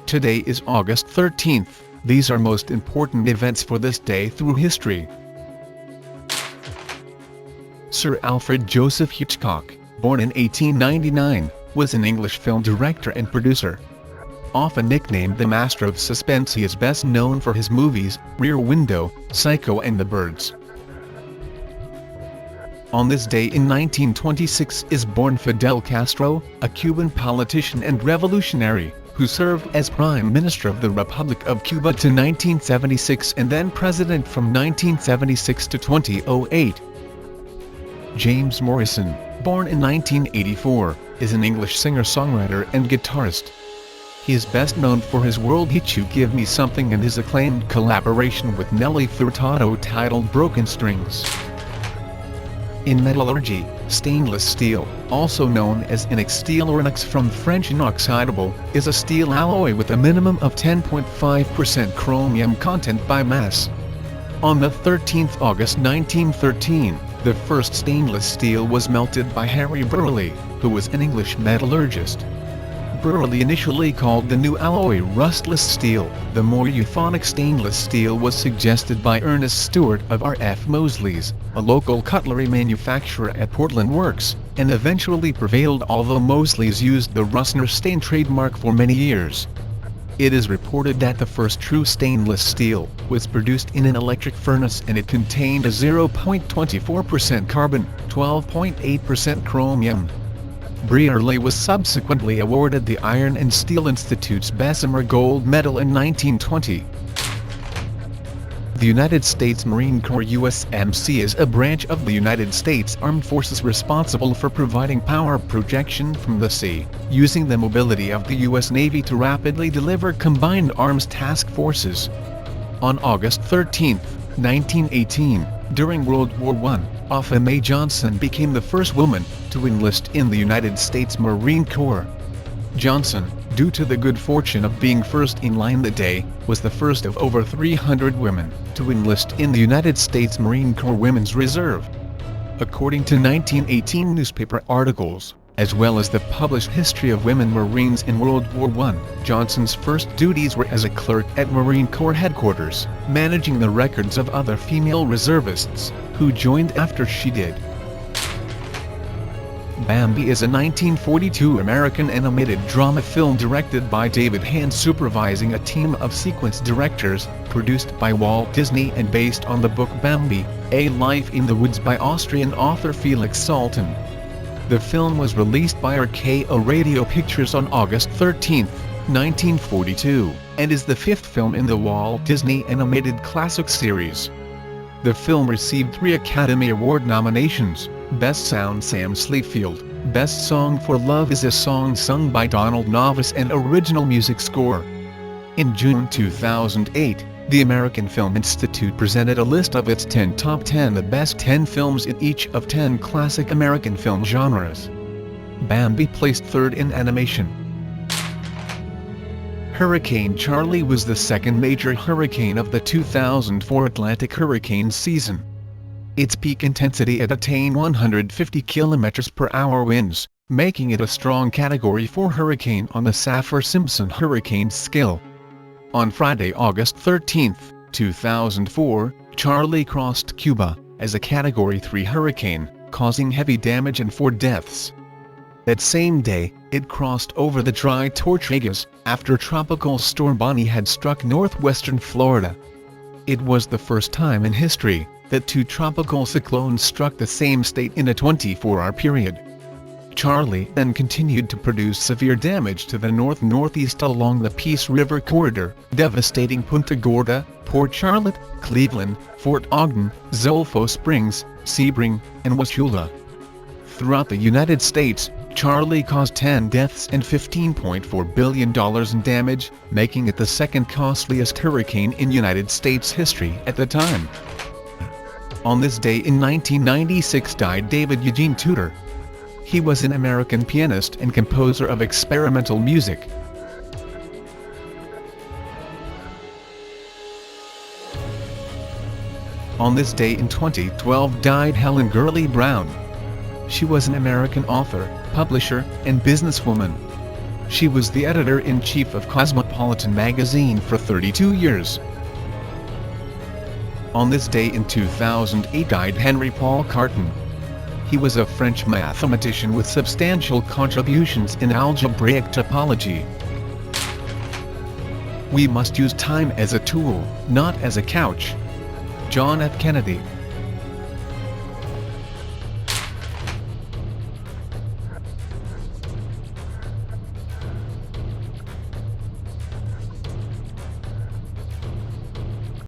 Today is August 13th. These are most important events for this day through history. Sir Alfred Joseph Hitchcock, born in 1899, was an English film director and producer. Often nicknamed the Master of Suspense, he is best known for his movies, Rear Window, Psycho and The Birds. On this day in 1926 is born Fidel Castro, a Cuban politician and revolutionary, who served as Prime Minister of the Republic of Cuba to 1976 and then President from 1976 to 2008. James Morrison, born in 1984, is an English singer-songwriter and guitarist. He is best known for his world hit You Give Me Something and his acclaimed collaboration with Nelly Furtado titled Broken Strings. In metallurgy, stainless steel, also known as inox steel or inox from French inoxidable, is a steel alloy with a minimum of 10.5% chromium content by mass. On the 13th August 1913, the first stainless steel was melted by Henri, who was an English metallurgist. Gurley initially called the new alloy rustless steel. The more euphonic stainless steel was suggested by Ernest Stewart of R.F. Mosley's, a local cutlery manufacturer at Portland Works, and eventually prevailed, although Mosley's used the Russner stain trademark for many years. It is reported that the first true stainless steel was produced in an electric furnace and it contained a 0.24% carbon, 12.8% chromium. Gurley was subsequently awarded the Iron and Steel Institute's Bessemer Gold Medal in 1920. The United States Marine Corps USMC is a branch of the United States Armed Forces responsible for providing power projection from the sea, using the mobility of the U.S. Navy to rapidly deliver combined arms task forces. On August 13, 1918, during World War I, Offa Mae Johnson became the first woman to enlist in the United States Marine Corps. Johnson, due to the good fortune of being first in line that day, was the first of over 300 women to enlist in the United States Marine Corps Women's Reserve. According to 1918 newspaper articles, as well as the published history of women Marines in World War I, Johnson's first duties were as a clerk at Marine Corps headquarters, managing the records of other female reservists who joined after she did. Bambi is a 1942 American animated drama film directed by David Hand, supervising a team of sequence directors, produced by Walt Disney and based on the book Bambi, A Life in the Woods by Austrian author Felix Salten. The film was released by RKO Radio Pictures on August 13, 1942, and is the fifth film in the Walt Disney Animated Classics series. The film received 3 Academy Award nominations: Best Sound Sam Sleefield, Best Song for Love is a Song Sung by Donald Novis, and Original Music Score. In June 2008, the American Film Institute presented a list of its 10 top 10 the best 10 films in each of 10 classic American film genres. Bambi placed third in animation. Hurricane Charley was the second major hurricane of the 2004 Atlantic hurricane season. Its peak intensity had attained 150 km/h winds, making it a strong Category 4 hurricane on the Saffir-Simpson hurricane scale. On Friday, August 13, 2004, Charley crossed Cuba as a Category 3 hurricane, causing heavy damage and 4 deaths. That same day, it crossed over the Dry Tortugas, after Tropical Storm Bonnie had struck northwestern Florida. It was the first time in history that 2 tropical cyclones struck the same state in a 24-hour period. Charley then continued to produce severe damage to the north-northeast along the Peace River corridor, devastating Punta Gorda, Port Charlotte, Cleveland, Fort Ogden, Zolfo Springs, Sebring, and Wauchula. Throughout the United States, Charley caused 10 deaths and $15.4 billion in damage, making it the second costliest hurricane in United States history at the time. On this day in 1996 died David Eugene Tudor. He was an American pianist and composer of experimental music. On this day in 2012 died Helen Gurley Brown. She was an American author, publisher, and businesswoman. She was the editor-in-chief of Cosmopolitan magazine for 32 years. On this day in 2008 died Henri Cartan. He was a French mathematician with substantial contributions in algebraic topology. We must use time as a tool, not as a couch. John F. Kennedy.